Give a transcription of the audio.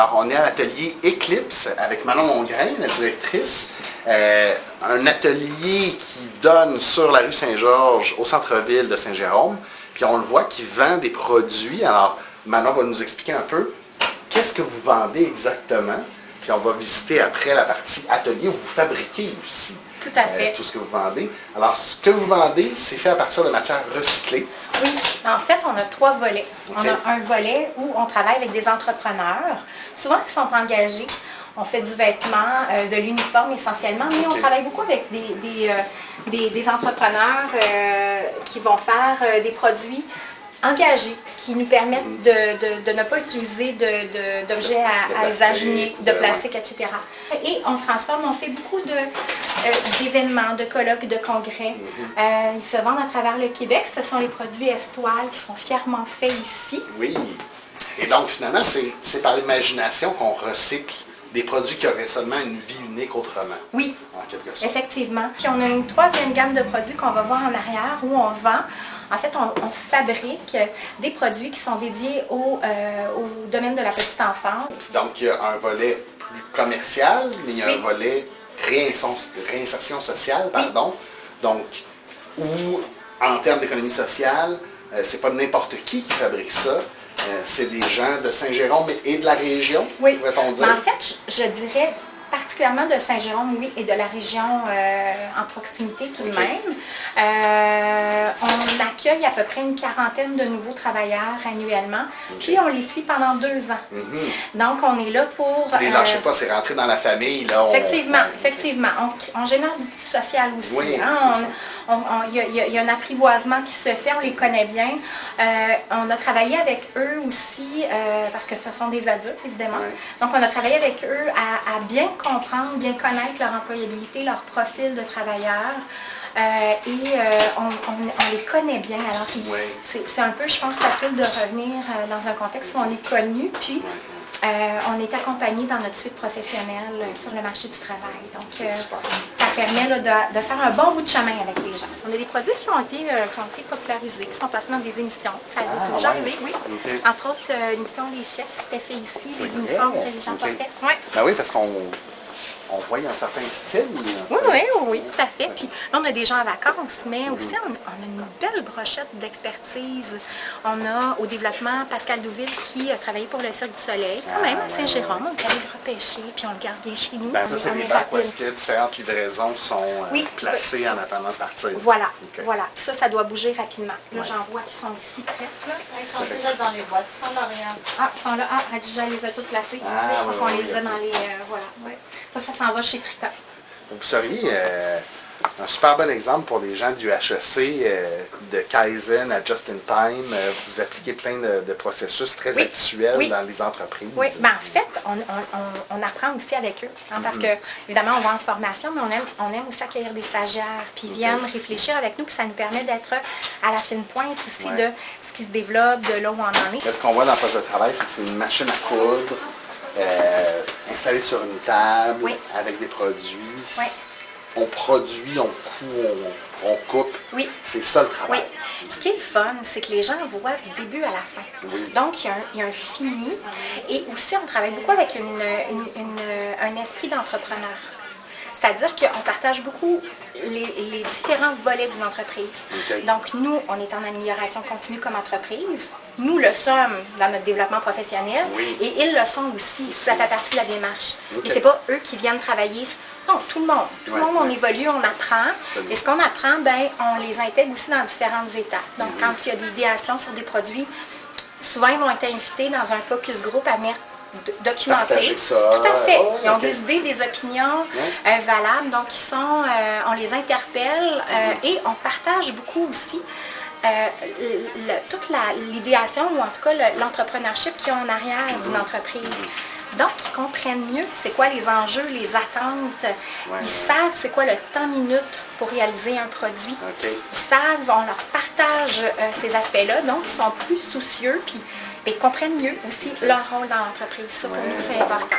Alors, on est à l'atelier Eclipse avec Manon Mongrain, la directrice. Un atelier qui donne sur la rue Saint-Georges, au centre-ville de Saint-Jérôme. Puis on le voit qui vend des produits. Alors, Manon va nous expliquer un peu qu'est-ce que vous vendez exactement. Puis on va visiter après la partie atelier où vous fabriquez aussi. Tout à fait. Tout ce que vous vendez. Alors, ce que vous vendez, c'est fait à partir de matières recyclées. Oui. En fait, on a 3 volets. Okay. On a un volet où on travaille avec des entrepreneurs, souvent qui sont engagés. On fait du vêtement, de l'uniforme essentiellement, mais on travaille beaucoup avec des entrepreneurs qui vont faire des produits engagés, qui nous permettent de ne pas utiliser d'objets à usage unique, de plastique, etc. Et on transforme, on fait beaucoup d'événements, de colloques, de congrès. Ils se vendent à travers le Québec. Ce sont les produits Estoile qui sont fièrement faits ici. Oui. Et donc, finalement, c'est par l'imagination qu'on recycle des produits qui auraient seulement une vie unique autrement. Oui, en quelque sorte. Effectivement. Puis on a une 3e gamme de produits qu'on va voir en arrière où on vend. En fait, on fabrique des produits qui sont dédiés au domaine de la petite enfance. Donc, il y a un volet plus commercial, mais il y a un volet réinsertion sociale, pardon. Donc, où, en termes d'économie sociale, c'est pas n'importe qui fabrique ça. C'est des gens de Saint-Jérôme et de la région, pourrait-on dire? Mais en fait, je dirais particulièrement de Saint-Jérôme, oui, et de la région en proximité tout de même. On accueille à peu près une 40aine de nouveaux travailleurs annuellement, puis on les suit pendant 2 ans. Donc, on est là pour... Les lâchez pas, c'est rentré dans la famille. Là, effectivement. On génère du social aussi. Oui, il y a un apprivoisement qui se fait, on les connaît bien. On a travaillé avec eux aussi, parce que ce sont des adultes, évidemment. Donc, on a travaillé avec eux à bien comprendre, bien connaître leur employabilité, leur profil de travailleurs. On les connaît bien. Alors, c'est un peu, je pense, facile de revenir dans un contexte où on est connu, puis on est accompagné dans notre suite professionnelle sur le marché du travail. Donc, ça permet là, de faire un bon bout de chemin avec les gens. On a des produits qui ont été popularisés, qui sont passés dans des émissions. Ça a déjà arrivé, oui. Entre autres, l'émission Les Chefs, c'était fait ici, les uniformes que les gens portaient. Ben oui, parce qu'on voit un certain style. Oui, tout à fait. Puis là, on a des gens en vacances, mais aussi, on a une belle brochette d'expertise. On a au développement Pascal Douville qui a travaillé pour le Cirque du Soleil, quand même à Saint-Jérôme. On est allé le repêcher, puis on le garde bien chez nous. Ben, ça, c'est des bacs où est-ce que différentes livraisons sont placées en attendant de partir. Voilà. Puis ça doit bouger rapidement. Là, j'en vois qui sont ici prêtes. Là. Ils sont déjà dans les boîtes. Ils sont là, regarde. Ils sont là. Radija les a toutes placées. Donc, on les a dans les... Ça s'en va chez Triton. Vous seriez un super bon exemple pour les gens du HEC, de Kaizen à Just in Time. Vous appliquez plein de processus très actuels dans les entreprises. Oui, ben, en fait, on apprend aussi avec eux. Parce que, évidemment, on va en formation, mais on aime aussi accueillir des stagiaires, puis ils viennent réfléchir avec nous, puis ça nous permet d'être à la fine pointe aussi de ce qui se développe, de là où on en est. Là, ce qu'on voit dans le poste de travail, c'est que c'est une machine à coudre. Installé sur une table avec des produits. On produit, on coud, on coupe. C'est ça le travail. Ce qui est le fun, c'est que les gens voient du début à la fin. Donc, il y a un fini. Et aussi, on travaille beaucoup avec un esprit d'entrepreneur. C'est-à-dire qu'on partage beaucoup les différents volets d'une entreprise. Donc, nous, on est en amélioration continue comme entreprise. Nous le sommes dans notre développement professionnel et ils le sont aussi. Ça fait partie de la démarche. Et ce n'est pas eux qui viennent travailler. Non, tout le monde. Tout le monde, on évolue, on apprend. Et ce qu'on apprend, on les intègre aussi dans différentes étapes. Donc, quand il y a de l'idéation sur des produits, souvent, ils vont être invités dans un focus group à venir documenter. Ça. Tout à fait. Ils ont des idées, des opinions valables. Donc, on les interpelle et on partage beaucoup aussi toute l'idéation ou en tout cas l'entrepreneurship qu'il y a en arrière d'une entreprise. Donc, ils comprennent mieux c'est quoi les enjeux, les attentes. Ils savent c'est quoi le temps minute pour réaliser un produit. Ils savent, on leur partage ces aspects-là. Donc, ils sont plus soucieux puis ils comprennent mieux aussi leur rôle dans l'entreprise. Ça, pour nous, c'est important.